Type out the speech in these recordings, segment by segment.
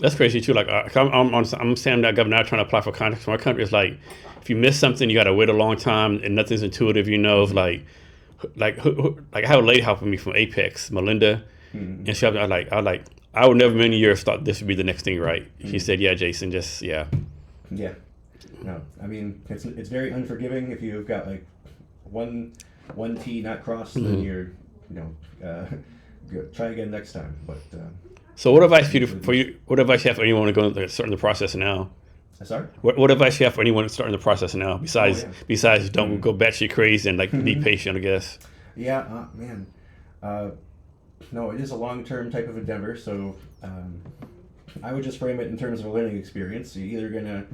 That's crazy too. Like I'm saying that governor trying to apply for contracts from our country. It's like if you miss something, you got to wait a long time, and nothing's intuitive. It's like I have a lady helping me from Apex, Melinda, and she helped me. I would never in a million years thought this would be the next thing, right? She said, "Yeah, Jason, just yeah." Yeah. No, I mean it's very unforgiving if you've got like one T not crossed, then you're try again next time. But So, what advice for you? What advice you have for anyone going to start in the process now? sorry. What advice you have for anyone starting the process now? Besides, don't go batshit crazy and like be patient, I guess. Yeah, man. No, it is a long-term type of endeavor, so I would just frame it in terms of a learning experience. You're either gonna,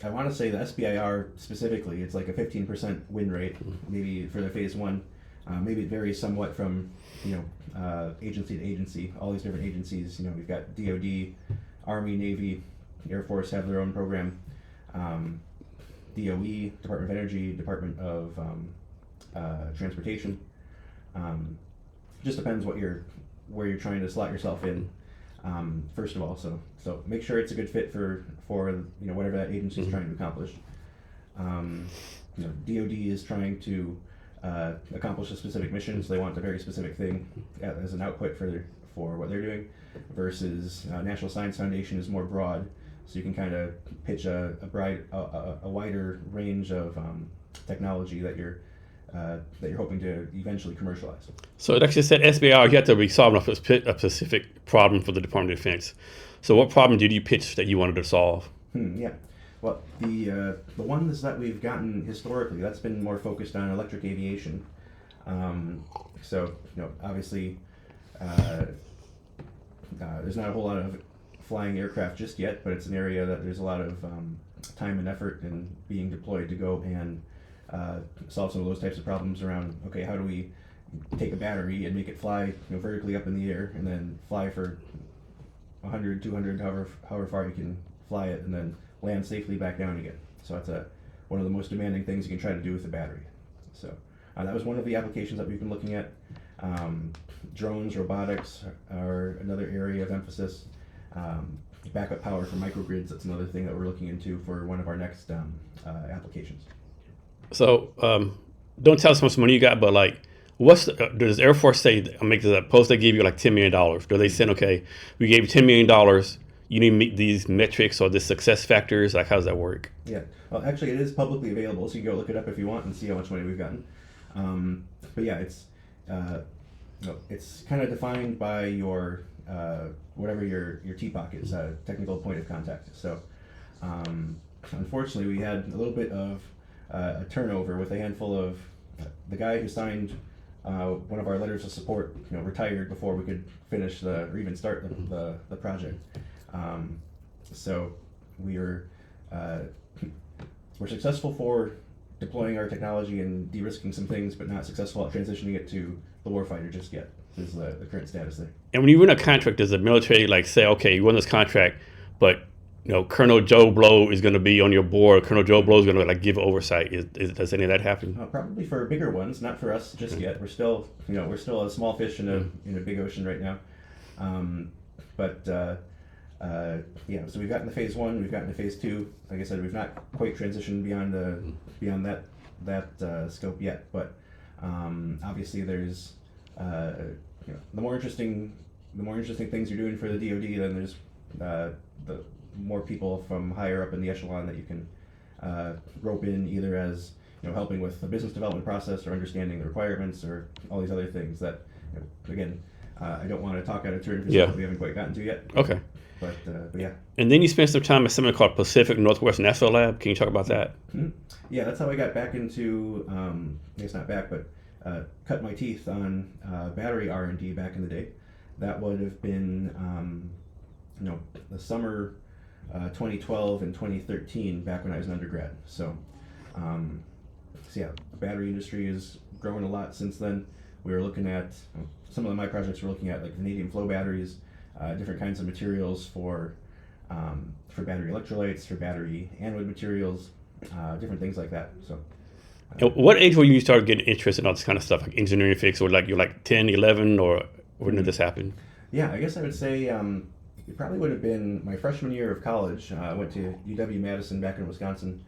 I want to say the SBIR specifically, it's like a 15% win rate, maybe for the phase one. Maybe it varies somewhat from agency to agency. All these different agencies, we've got DoD, Army, Navy, Air Force have their own program. DOE, Department of Energy, Department of Transportation. Just depends where you're trying to slot yourself in. First of all, so make sure it's a good fit for whatever that agency is trying to accomplish. DoD is trying to accomplish a specific mission, so they want a very specific thing as an output for what they're doing. Versus National Science Foundation is more broad, so you can kind of pitch a wider range of technology that you're hoping to eventually commercialize. So, like you said, SBIR, you have to be solving a specific problem for the Department of Defense. So, what problem did you pitch that you wanted to solve? Yeah. Well, the ones that we've gotten historically, that's been more focused on electric aviation. So, obviously, there's not a whole lot of flying aircraft just yet, but it's an area that there's a lot of time and effort in being deployed to go and solve some of those types of problems around, okay, how do we take a battery and make it fly vertically up in the air and then fly for 100, 200, however far you can fly it, and then land safely back down again. So that's one of the most demanding things you can try to do with a battery. So that was one of the applications that we've been looking at. Drones, robotics are another area of emphasis. Backup power for microgrids, that's another thing that we're looking into for one of our next applications. So, don't tell us how much money you got, but like, does Air Force say, make this post, they give you like $10 million? Do they say, okay, we gave you $10 million, you need to meet these metrics or the success factors? Like, how does that work? Yeah, well, actually, it is publicly available, so you can go look it up if you want and see how much money we've gotten. But yeah, it's kind of defined by your whatever your TPOC is, technical point of contact. So, unfortunately, we had a little bit of a turnover with a handful of the guy who signed one of our letters of support, retired before we could finish or even start the project. So we're successful for deploying our technology and de-risking some things, but not successful at transitioning it to the warfighter just yet. Is the current status there. And when you win a contract, does the military like say, okay, you won this contract, but Colonel Joe Blow is going to be on your board. Colonel Joe Blow is going to like give oversight. Does any of that happen? Probably for bigger ones, not for us just yet. We're still, a small fish in a big ocean right now. Yeah. So we've gotten to phase one. We've gotten to phase two. Like I said, we've not quite transitioned beyond that scope yet. But obviously, there's the more interesting things you're doing for the DoD, then there's the more people from higher up in the echelon that you can rope in, either as helping with the business development process or understanding the requirements or all these other things that again I don't want to talk out of turn for something we haven't quite gotten to yet. Okay. But yeah. And then you spent some time at something called Pacific Northwest National Lab. Can you talk about that? Mm-hmm. Yeah, that's how I got back into I guess not back, but cut my teeth on battery R&D back in the day. That would have been the summer 2012 and 2013, back when I was an undergrad. So yeah, the battery industry has grown a lot since then. We were looking at some of my projects were looking at like vanadium flow batteries, different kinds of materials for battery electrolytes, for battery anode materials, different things like that. So. What age were you started getting interested in all this kind of stuff, like engineering physics, or like you're like 10, 11, or when did this happen? Yeah, I guess I would say it probably would have been my freshman year of college. I went to UW-Madison back in Wisconsin.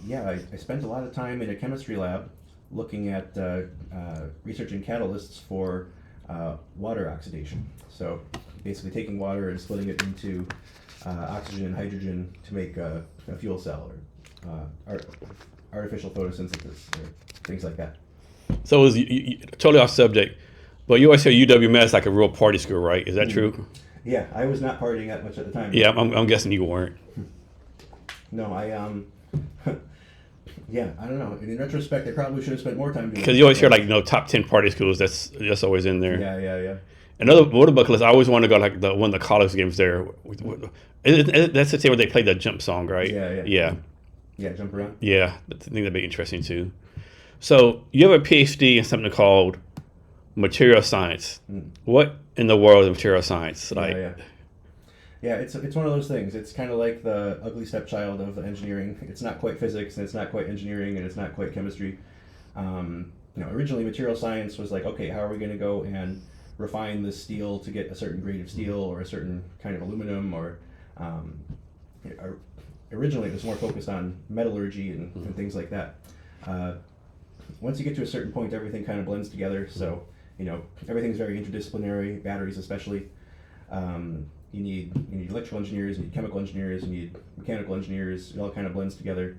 Yeah, I spent a lot of time in a chemistry lab looking at researching catalysts for water oxidation. So basically taking water and splitting it into oxygen and hydrogen to make a fuel cell or artificial photosynthesis or things like that. So it was totally off subject, but you always say UW-Med is like a real party school, right? Is that true? Yeah, I was not partying that much at the time. Yeah, I'm guessing you weren't. No, yeah, I don't know. In retrospect, I probably should have spent more time doing it. Because you always hear like top 10 party schools. That's always in there. Yeah. Another bucket list. I always want to go like one of the college games there. That's the thing where they play the jump song, right? Yeah, jump around. Yeah, I think that'd be interesting too. So you have a PhD in something called material science. What in the world is material science? Yeah, it's one of those things. It's kind of like the ugly stepchild of engineering. It's not quite physics, and it's not quite engineering, and it's not quite chemistry. Originally material science was like, okay, how are we going to go and refine this steel to get a certain grade of steel or a certain kind of aluminum, or originally it was more focused on metallurgy and things like that. Once you get to a certain point, everything kind of blends together. So, everything's very interdisciplinary, batteries especially. You need electrical engineers, you need chemical engineers, you need mechanical engineers. It all kind of blends together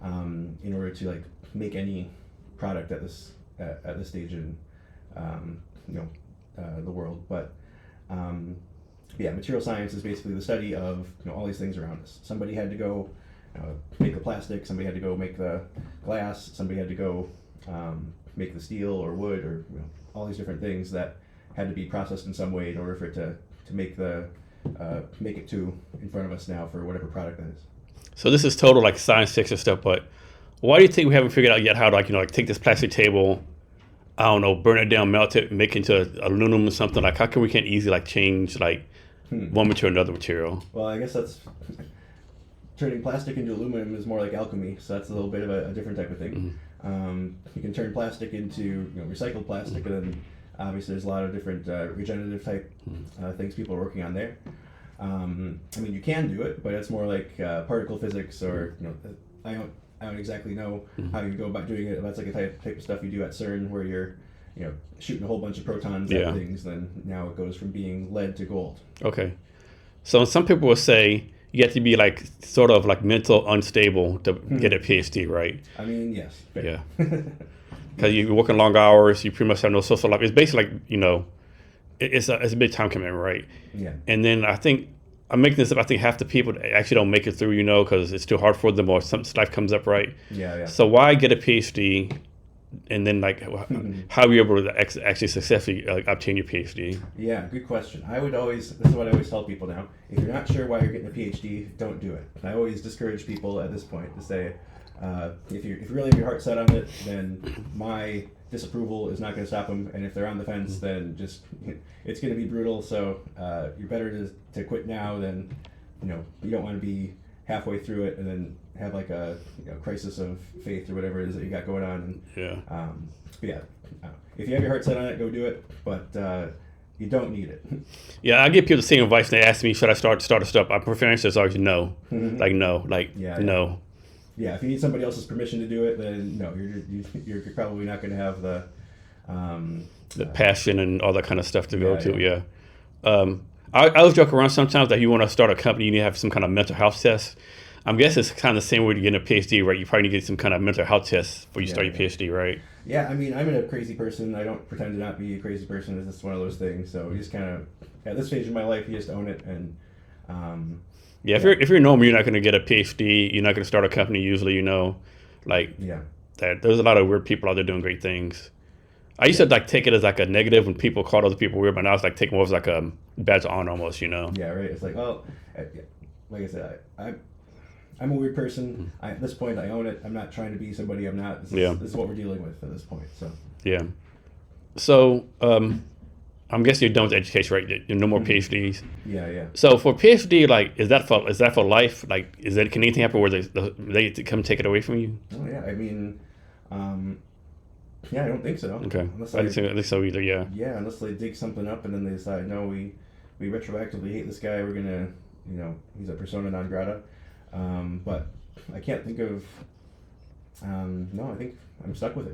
in order to like make any product at this stage in the world. But material science is basically the study of all these things around us. Somebody had to go make the plastic. Somebody had to go make the glass. Somebody had to go make the steel or wood or all these different things that had to be processed in some way in order for it to make it to in front of us now for whatever product that is. So this is total like science fiction stuff, but why do you think we haven't figured out yet how to take this plastic table, I don't know, burn it down, melt it, make it into aluminum or something? Like how can we can't easily change one material to another material? Well, I guess that's turning plastic into aluminum is more like alchemy, so that's a little bit of a different type of thing. You can turn plastic into recycled plastic, and then obviously there's a lot of different regenerative type things people are working on there. You can do it, but it's more like particle physics, or I don't exactly know how you go about doing it. That's like a type of stuff you do at CERN, where you're shooting a whole bunch of protons at things. Then now it goes from being lead to gold. Okay, so some people will say you have to be sort of mental unstable to get a PhD, right? Yes. Fair. Yeah. Because you're working long hours, you pretty much have no social life. It's basically it's a big time commitment, right? Yeah. And then I think I'm making this up. I think half the people actually don't make it through, because it's too hard for them, or some life comes up, right? Yeah. So why get a PhD, and then how are you able to actually successfully obtain your PhD? Yeah, good question. This is what I always tell people now. If you're not sure why you're getting a PhD, don't do it. I always discourage people at this point to say, if you really have your heart set on it, then my disapproval is not going to stop them. And if they're on the fence, then it's going to be brutal. So you're better to quit now than, you don't want to be halfway through it and then have a crisis of faith or whatever it is that you got going on. And, if you have your heart set on it, go do it. But you don't need it. Yeah, I give people the same advice. They ask me, should I start a startup? My preferred answer is always no. No. Yeah, if you need somebody else's permission to do it, then no, you're probably not going to have the passion and all that kind of stuff to go to. Yeah. I always joke around sometimes that you want to start a company, you need to have some kind of mental health test. I'm guessing it's kind of the same way to get a PhD, right? You probably need to get some kind of mental health test before you start your PhD, right? Yeah, I'm a crazy person. I don't pretend to not be a crazy person. It's just one of those things. So you just kind of, at this stage in my life, you just own it. And if you're normal, you're not going to get a PhD. You're not going to start a company usually, that there's a lot of weird people out there doing great things. I used to take it as a negative when people called other people weird, but now it's taking more as a badge of honor almost, Yeah, right. It's like I said, I'm a weird person. At this point, I own it. I'm not trying to be somebody I'm not. This is what we're dealing with at this point. So. Yeah. So I'm guessing you're done with education, right? No more PhDs. Yeah. So for PhD, is that for life? Can anything happen where they come take it away from you? Oh yeah. I don't think so. Okay. I don't think so either. Yeah. Yeah, unless they dig something up and then they decide, no, we we retroactively hate this guy. We're gonna, he's a persona non grata. But I can't think of. No, I think I'm stuck with it.